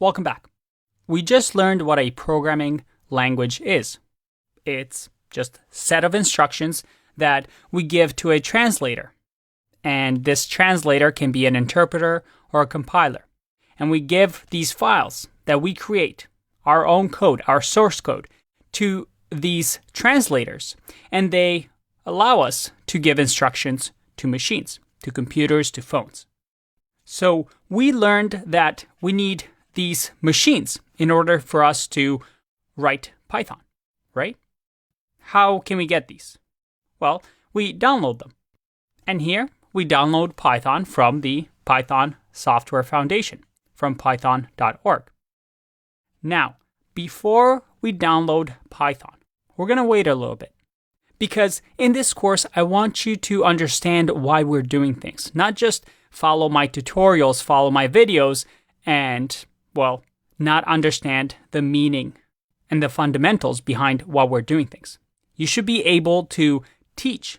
Welcome back. We just learned what a programming language is. It's just a set of instructions that we give to a translator. And this translator can be an interpreter or a compiler. And we give these files that we create, our own code, our source code, to these translators. And they allow us to give instructions to machines, to computers, to phones. So we learned that we need these machines in order for us to write Python, right? How can we get these? Well, we download them. And here we download Python from the Python Software Foundation, from python.org. Now, before we download Python, we're going to wait a little bit. Because in this course, I want you to understand why we're doing things. Not just follow my tutorials, follow my videos, and, well, not understand the meaning and the fundamentals behind why we're doing things. You should be able to teach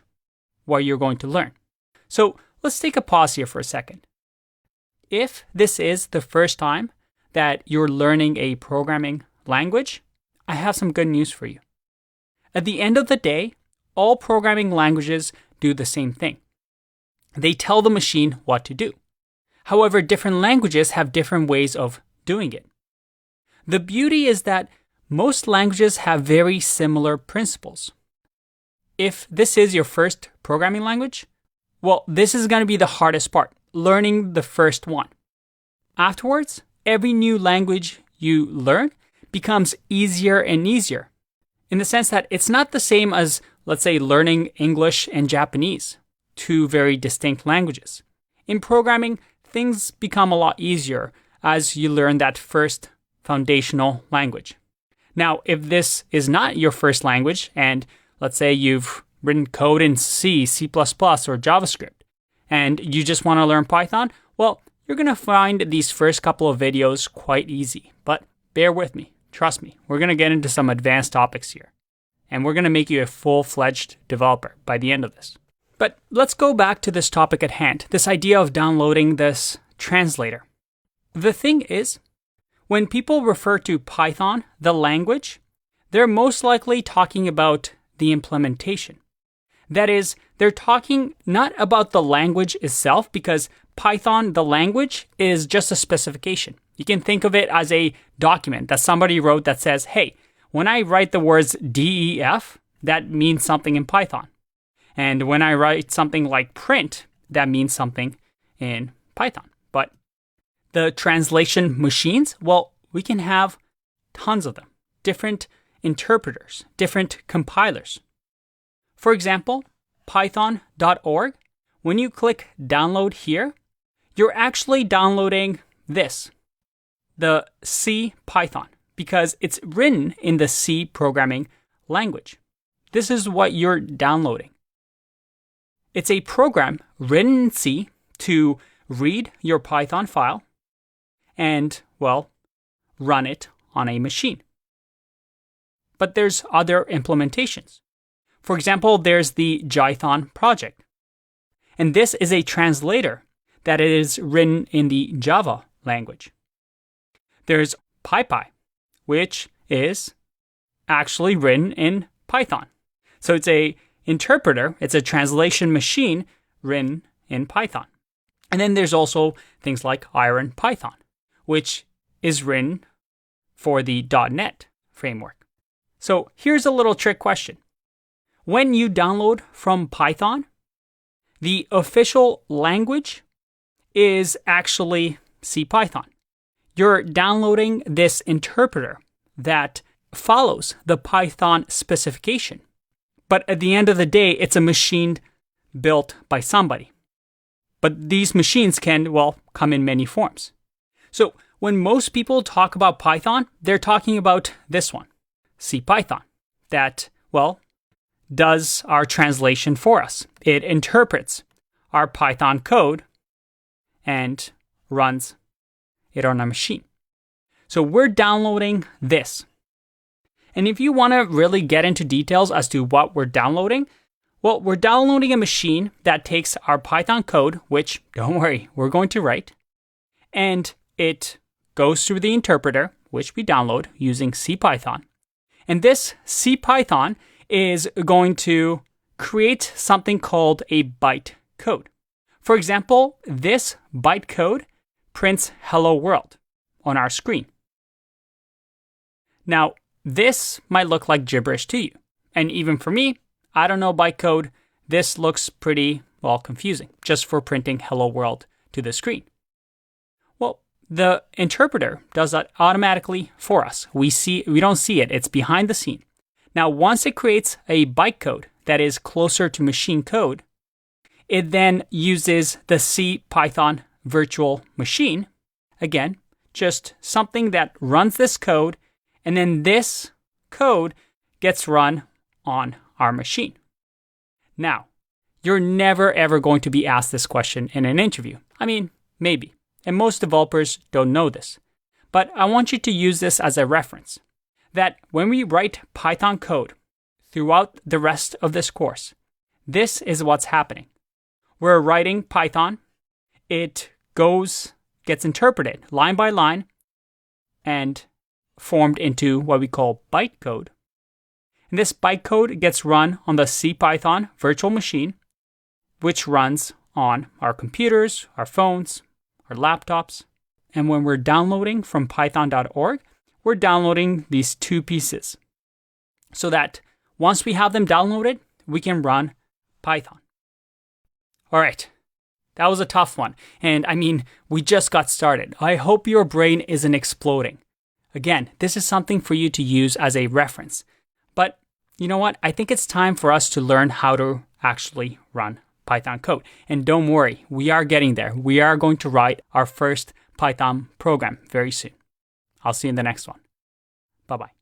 what you're going to learn. So let's take a pause here for a second. If this is the first time that you're learning a programming language, I have some good news for you. At the end of the day, all programming languages do the same thing. They tell the machine what to do. However, different languages have different ways of doing it. The beauty is that most languages have very similar principles. If this is your first programming language, well, this is going to be the hardest part, learning the first one. Afterwards, every new language you learn becomes easier and easier, in the sense that it's not the same as, let's say, learning English and Japanese, two very distinct languages. In programming, things become a lot easier as you learn that first foundational language. Now, if this is not your first language, and let's say you've written code in C, C++, or JavaScript, and you just want to learn Python, well, you're going to find these first couple of videos quite easy. But bear with me. Trust me. We're going to get into some advanced topics here. And we're going to make you a full-fledged developer by the end of this. But let's go back to this topic at hand, this idea of downloading this translator. The thing is, when people refer to Python, the language, they're most likely talking about the implementation. That is, they're talking not about the language itself, because Python, the language, is just a specification. You can think of it as a document that somebody wrote that says, hey, when I write the words DEF, that means something in Python. And when I write something like print, that means something in Python. But the translation machines, well, we can have tons of them. Different interpreters, different compilers. For example, python.org, when you click download here, you're actually downloading this, the C Python, because it's written in the C programming language. This is what you're downloading. It's a program written in C to read your Python file and, well, run it on a machine. But there's other implementations. For example, there's the Jython project. And this is a translator that is written in the Java language. There's PyPy, which is actually written in Python. So it's a interpreter, it's a translation machine written in Python. And then there's also things like IronPython, which is written for the .NET framework. So here's a little trick question. When you download from Python, the official language is actually CPython. You're downloading this interpreter that follows the Python specification. But at the end of the day, it's a machine built by somebody. But these machines can, well, come in many forms. So when most people talk about Python, they're talking about this one, CPython, that, well, does our translation for us. It interprets our Python code and runs it on a machine. So we're downloading this. And if you want to really get into details as to what we're downloading, well, we're downloading a machine that takes our Python code, which, don't worry, we're going to write, and it goes through the interpreter, which we download using CPython. And this CPython is going to create something called a bytecode. For example, this bytecode prints hello world on our screen. Now, this might look like gibberish to you. And even for me, I don't know bytecode. This looks pretty, confusing, just for printing hello world to the screen. Well, the interpreter does that automatically for us. We don't see it. It's behind the scene. Now, once it creates a bytecode that is closer to machine code, it then uses the CPython virtual machine. Again, just something that runs this code, and then this code gets run on our machine. Now, you're never ever going to be asked this question in an interview. I mean, maybe. And most developers don't know this. But I want you to use this as a reference. That when we write Python code throughout the rest of this course, this is what's happening. We're writing Python. It gets interpreted line by line and formed into what we call bytecode. And this bytecode gets run on the CPython virtual machine, which runs on our computers, our phones, our laptops. And when we're downloading from python.org, we're downloading these two pieces so that once we have them downloaded, we can run Python. All right, that was a tough one. And I mean, we just got started. I hope your brain isn't exploding. Again, this is something for you to use as a reference. But you know what? I think it's time for us to learn how to actually run Python code. And don't worry, we are getting there. We are going to write our first Python program very soon. I'll see you in the next one. Bye-bye.